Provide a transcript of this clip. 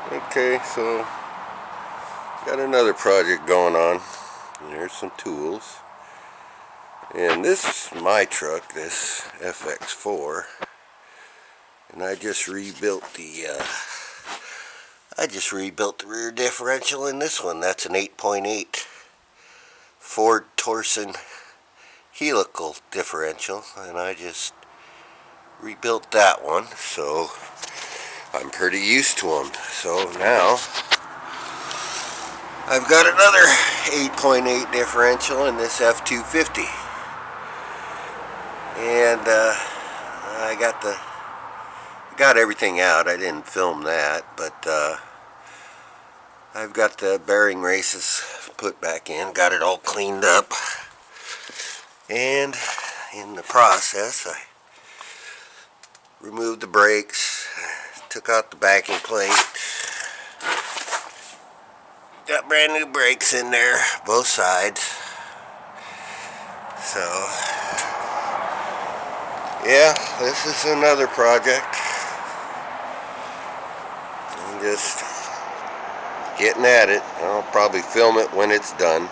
Okay, so got another project going on. And here's some tools. And this is my truck, this FX4. And I just rebuilt the rear differential in this one. That's an 8.8 Ford Torsen helical differential, and I just rebuilt that one, so I'm pretty used to them. So now I've got another 8.8 differential in this F250, and I got everything out. I didn't film that, but I've got the bearing races put back in, got it all cleaned up, and in the process I removed the brakes, took out the backing plate, got brand new brakes in there, both sides. So yeah, this is another project. I'm just getting at it. I'll probably film it when it's done.